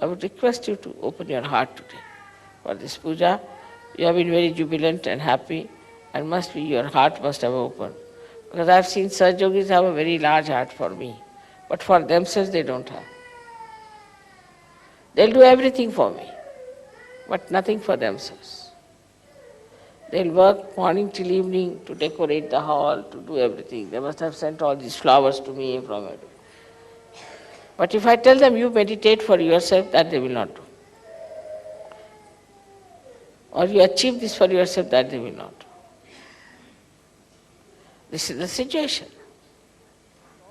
I would request you to open your heart today for this puja. You have been very jubilant and happy, and must be your heart must have opened. Because I have seen Sahaja Yogis have a very large heart for me, but for themselves they don't have. They'll do everything for me, but nothing for themselves. They'll work morning till evening to decorate the hall, to do everything. They must have sent all these flowers to me from it. But if I tell them you meditate for yourself, that they will not do. Or you achieve this for yourself, that they will not do. This is the situation.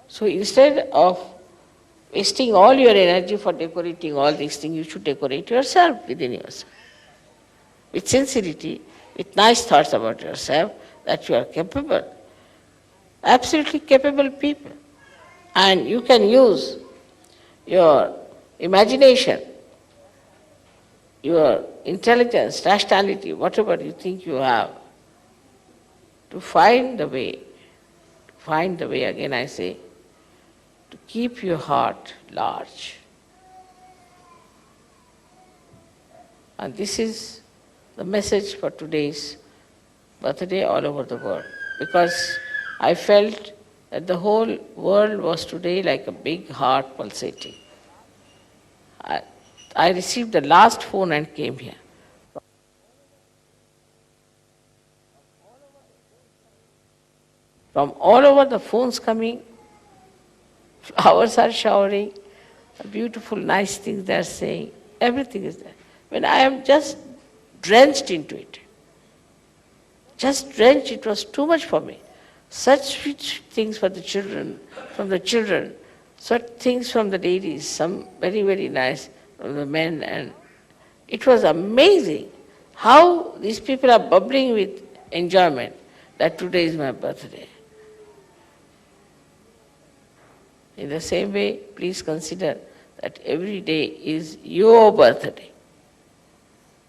So instead of wasting all your energy for decorating all these things, you should decorate yourself within yourself. With sincerity, with nice thoughts about yourself, that you are capable, absolutely capable people. And you can use your imagination, your intelligence, rationality, whatever you think you have, to find the way, again I say, to keep your heart large. And this is the message for today's birthday all over the world. Because I felt that the whole world was today like a big heart pulsating. I received the last phone and came here. From all over the phones coming, flowers are showering, beautiful, nice things they are saying, everything is there. When I am just drenched into it, just drenched, it was too much for me. Such sweet things for the children, from the children, such things from the ladies, some very, very nice from the men, and it was amazing how these people are bubbling with enjoyment that today is my birthday. In the same way, please consider that every day is your birthday,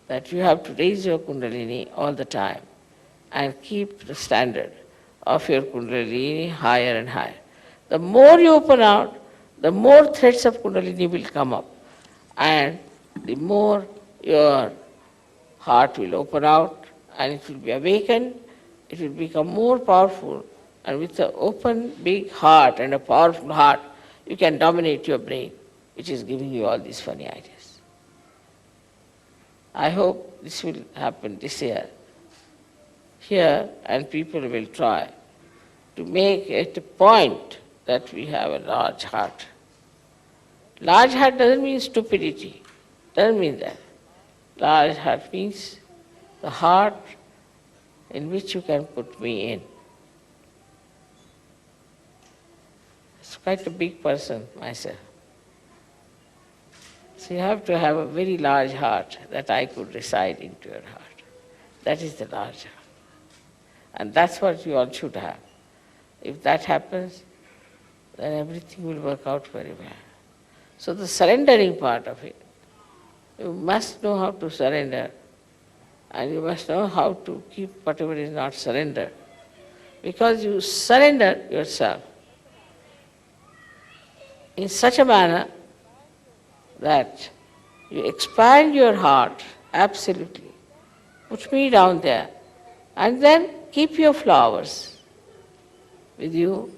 that you have to raise your Kundalini all the time and keep the standard of your Kundalini higher and higher. The more you open out, the more threads of Kundalini will come up, and the more your heart will open out and it will be awakened, it will become more powerful. And with an open, big heart and a powerful heart, you can dominate your brain, which is giving you all these funny ideas. I hope this will happen this year here, and people will try to make it a point that we have a large heart. Large heart doesn't mean stupidity, doesn't mean that. Large heart means the heart in which you can put me in. It's quite a big person, myself. So you have to have a very large heart that I could reside into your heart. That is the large heart. And that's what you all should have. If that happens, then everything will work out very well. So the surrendering part of it, you must know how to surrender, and you must know how to keep whatever is not surrendered. Because you surrender yourself in such a manner that you expand your heart absolutely. Put me down there, and then keep your flowers with you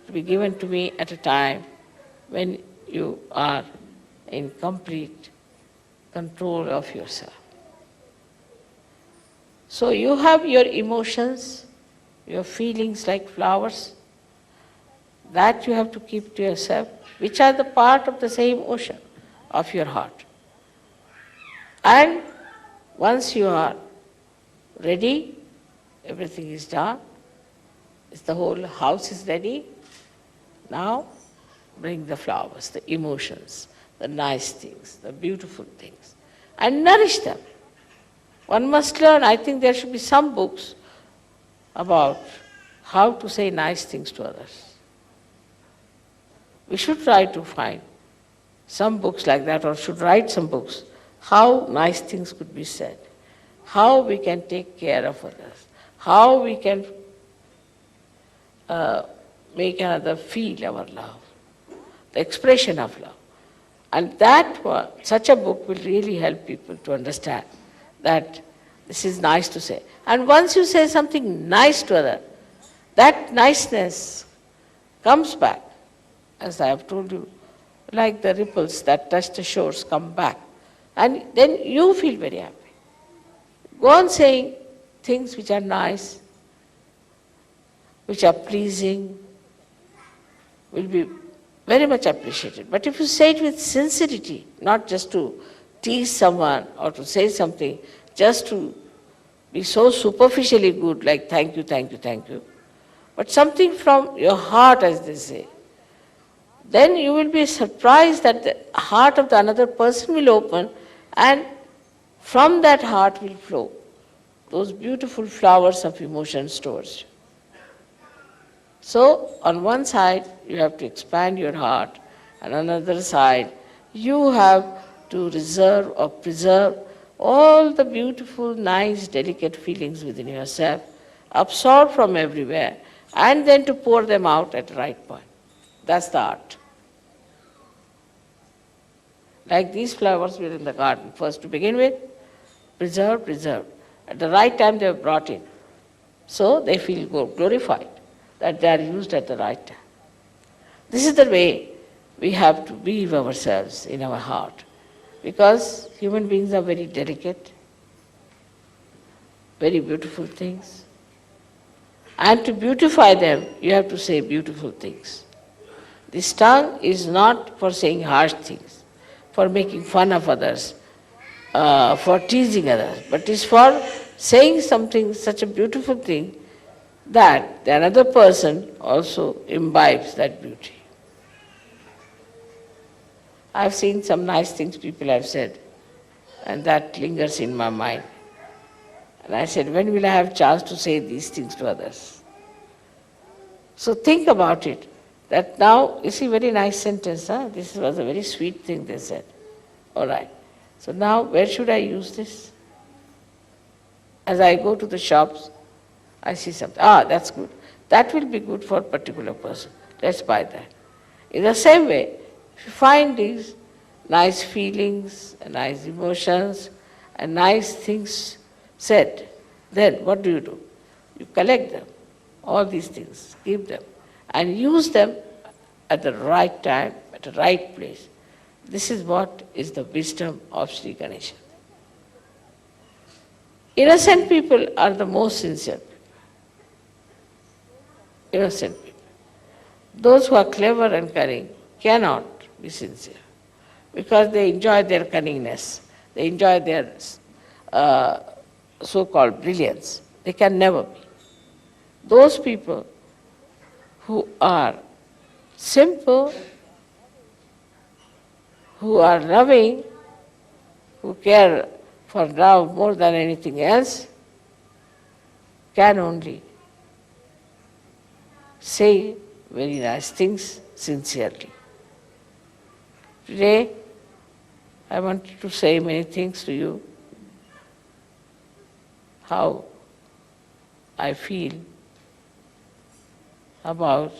to be given to me at a time when you are in complete control of yourself. So you have your emotions, your feelings like flowers, that you have to keep to yourself, which are the part of the same ocean of your heart. And once you are ready, everything is done, the whole house is ready, now bring the flowers, the emotions, the nice things, the beautiful things, and nourish them. One must learn, I think there should be some books about how to say nice things to others. We should try to find some books like that, or should write some books, how nice things could be said, how we can take care of others, how we can make another feel our love, the expression of love. And that such a book will really help people to understand that this is nice to say. And once you say something nice to other, that niceness comes back, as I have told you, like the ripples that touch the shores come back. And then you feel very happy. Go on saying things which are nice, which are pleasing, will be very much appreciated. But if you say it with sincerity, not just to tease someone or to say something, just to be so superficially good, like thank you, thank you, thank you, but something from your heart, as they say, then you will be surprised that the heart of the another person will open, and from that heart will flow those beautiful flowers of emotions towards you. So, on one side, you have to expand your heart, and on another side, you have to reserve or preserve all the beautiful, nice, delicate feelings within yourself, absorb from everywhere, and then to pour them out at the right point. That's the art. Like these flowers were in the garden. First, to begin with, preserve, preserve. At the right time, they were brought in. So they feel glorified that they are used at the right time. This is the way we have to weave ourselves in our heart, because human beings are very delicate, very beautiful things. And to beautify them, you have to say beautiful things. This tongue is not for saying harsh things, for making fun of others, for teasing others, but is for saying something, such a beautiful thing, that the another person also imbibes that beauty. I've seen some nice things people have said, and that lingers in my mind. And I said, when will I have chance to say these things to others? So think about it, that now, you see, very nice sentence, huh? This was a very sweet thing they said. All right. So now, where should I use this? As I go to the shops, I see something. Ah, that's good. That will be good for a particular person. Let's buy that. In the same way, if you find these nice feelings, and nice emotions, and nice things said, then what do? You collect them, all these things, keep them, and use them at the right time, at the right place. This is what is the wisdom of Sri Ganesha. Innocent people are the most sincere people. Innocent people. Those who are clever and cunning cannot be sincere, because they enjoy their cunningness, they enjoy their so-called brilliance. They can never be. Those people who are simple, who are loving, who care for love more than anything else, can only say very nice things sincerely. Today, I wanted to say many things to you, how I feel about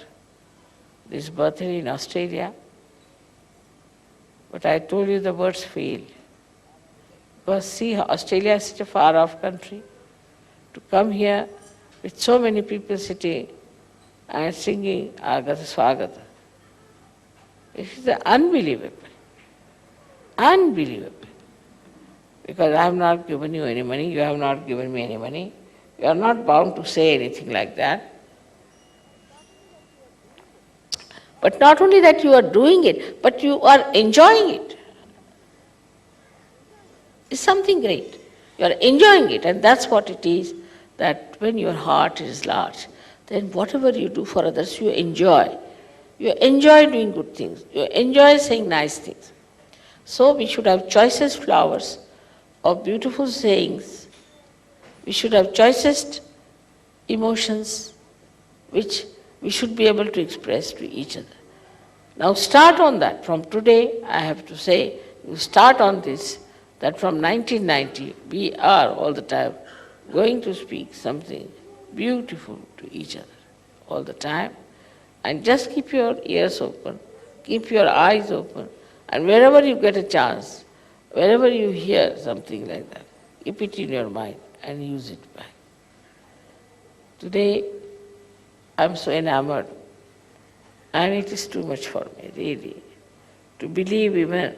this birthday in Australia, but I told you the words fail. Because see, Australia is such a far-off country. To come here with so many people sitting and singing Agata Swagata, it is unbelievable. Unbelievable. Because I have not given you any money, you have not given me any money. You are not bound to say anything like that. But not only that you are doing it, but you are enjoying it. It's something great. You are enjoying it, and that's what it is, that when your heart is large, then whatever you do for others, you enjoy. You enjoy doing good things. You enjoy saying nice things. So we should have choicest flowers of beautiful sayings. We should have choicest emotions which we should be able to express to each other. Now start on that. From today, I have to say, you start on this, that from 1990, we are all the time going to speak something beautiful to each other all the time. And just keep your ears open, keep your eyes open, And wherever you get a chance, wherever you hear something like that, keep it in your mind and use it back. Today, I'm so enamored, and it is too much for me, really, to believe even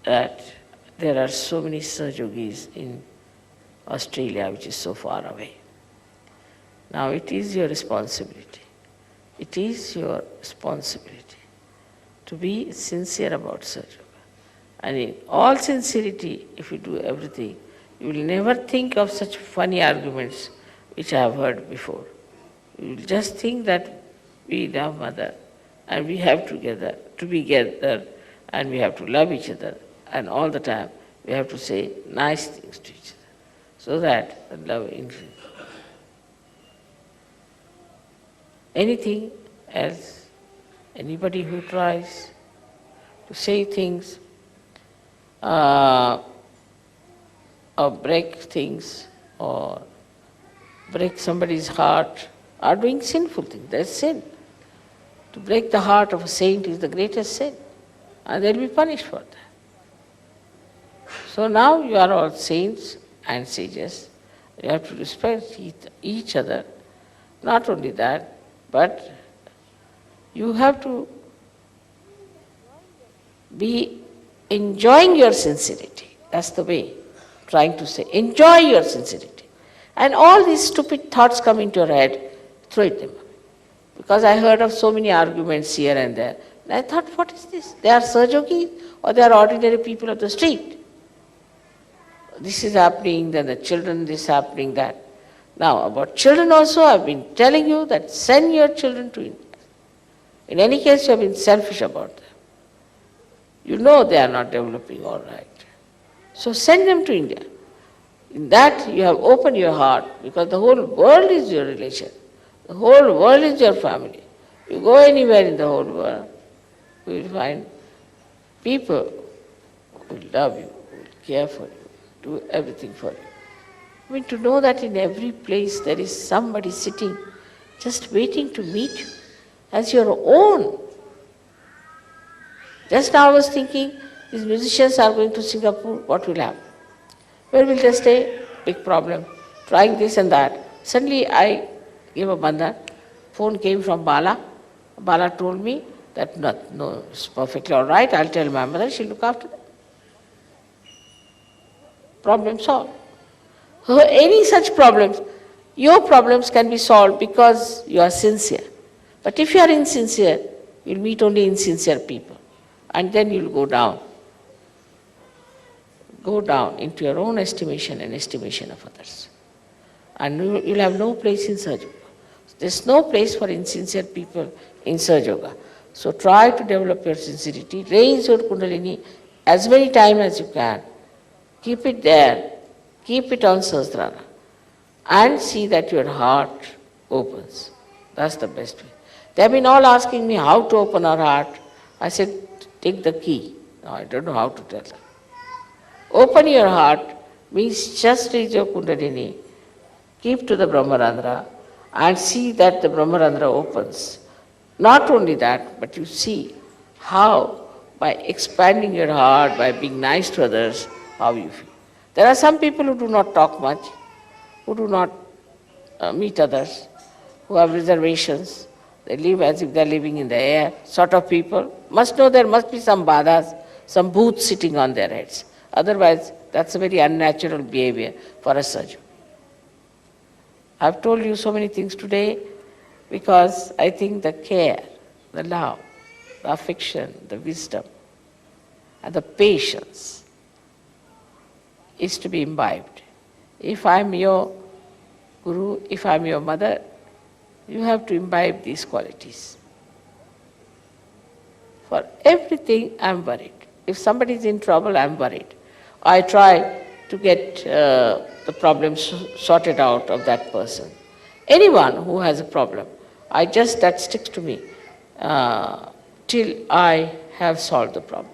that there are so many Sahajogis in Australia, which is so far away. Now it is your responsibility. It is your responsibility to be sincere about Sahaja. And in all sincerity, if you do everything, you will never think of such funny arguments which I have heard before. You will just think that we love Mother and we have to be together and we have to love each other, and all the time we have to say nice things to each other so that the love increases. Anything else, anybody who tries to say things or break things or break somebody's heart are doing sinful things. That's sin. To break the heart of a saint is the greatest sin, and they'll be punished for that. So now you are all saints and sages. You have to respect each other. Not only that, but you have to be enjoying your sincerity. That's the way, trying to say. Enjoy your sincerity. And all these stupid thoughts come into your head, throw it them away. Because I heard of so many arguments here and there. And I thought, what is this? They are Sahajogis or they are ordinary people of the street? This is happening, then the children, this happening, that. Now, about children also, I've been telling you that send your children to India. In any case, you have been selfish about them. You know they are not developing all right. So send them to India. In that, you have opened your heart, because the whole world is your relation. The whole world is your family. You go anywhere in the whole world, you will find people who will love you, who will care for you, do everything for you. I mean, to know that in every place there is somebody sitting just waiting to meet you as your own. Just now I was thinking, these musicians are going to Singapore, what will happen? Where will they stay? Big problem. Trying this and that. Suddenly I gave a bandhan. Phone came from Bala. Bala told me that no, it's perfectly all right. I'll tell my mother, she'll look after them. Problem solved. So any such problems, your problems can be solved because you are sincere. But if you are insincere, you'll meet only insincere people. And then you'll go down. Go down into your own estimation and estimation of others. And you'll have no place in Sahaja Yoga. There's no place for insincere people in Sahaja Yoga. So try to develop your sincerity. Raise your Kundalini as many times as you can. Keep it there. Keep it on Sahasrara. And see that your heart opens. That's the best way. They have been all asking me how to open our heart. I said, take the key. No, I don't know how to tell them. Open your heart means just raise your Kundalini, keep to the Brahmarandhra, and see that the Brahmarandhra opens. Not only that, but you see how, by expanding your heart, by being nice to others, how you feel. There are some people who do not talk much, who do not meet others, who have reservations. They live as if they are living in the air, sort of people. Must know there must be some badhas, some booths sitting on their heads. Otherwise, that's a very unnatural behavior for a Sahaja. I've told you so many things today because I think the care, the love, the affection, the wisdom, and the patience is to be imbibed. If I'm your Guru, if I'm your mother, you have to imbibe these qualities. For everything, I'm worried. If somebody is in trouble, I'm worried. I try to get the problem sorted out of that person. Anyone who has a problem, that sticks to me till I have solved the problem.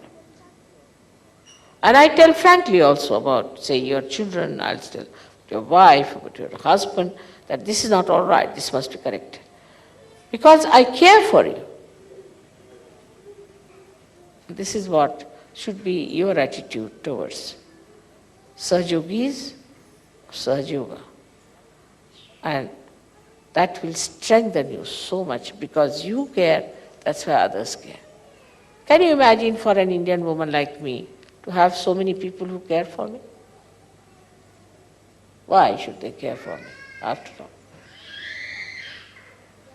And I tell frankly also about, say, your children, I'll tell your wife, about your husband, that this is not all right, this must be corrected. Because I care for you. This is what should be your attitude towards Sahaja Yogis, Sahaja Yoga. And that will strengthen you so much because you care, that's why others care. Can you imagine for an Indian woman like me to have so many people who care for me? Why should they care for me after all?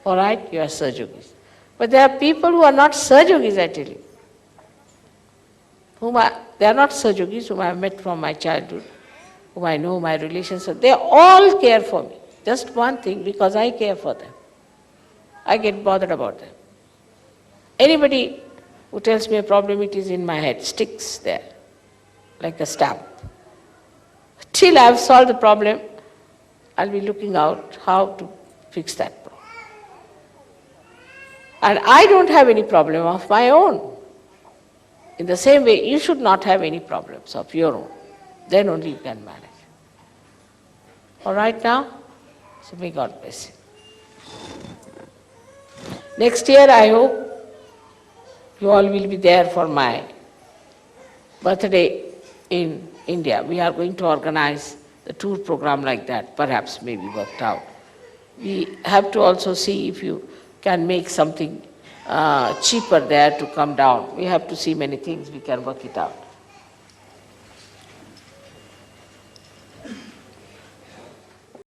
All right, you are Sahaja Yogis. But there are people who are not Sahaja Yogis, I tell you. They are not Sahaja Yogis whom I have met from my childhood, whom I know my relations. They all care for me. Just one thing, because I care for them. I get bothered about them. Anybody who tells me a problem, it is in my head, sticks there, like a stamp. Till I have solved the problem, I'll be looking out how to fix that problem. And I don't have any problem of my own. In the same way, you should not have any problems of your own. Then only you can manage. All right now? So may God bless you. Next year, I hope you all will be there for my birthday in India. We are going to organize the tour program like that, perhaps maybe worked out. We have to also see if you can make something cheaper there to come down. We have to see many things, we can work it out.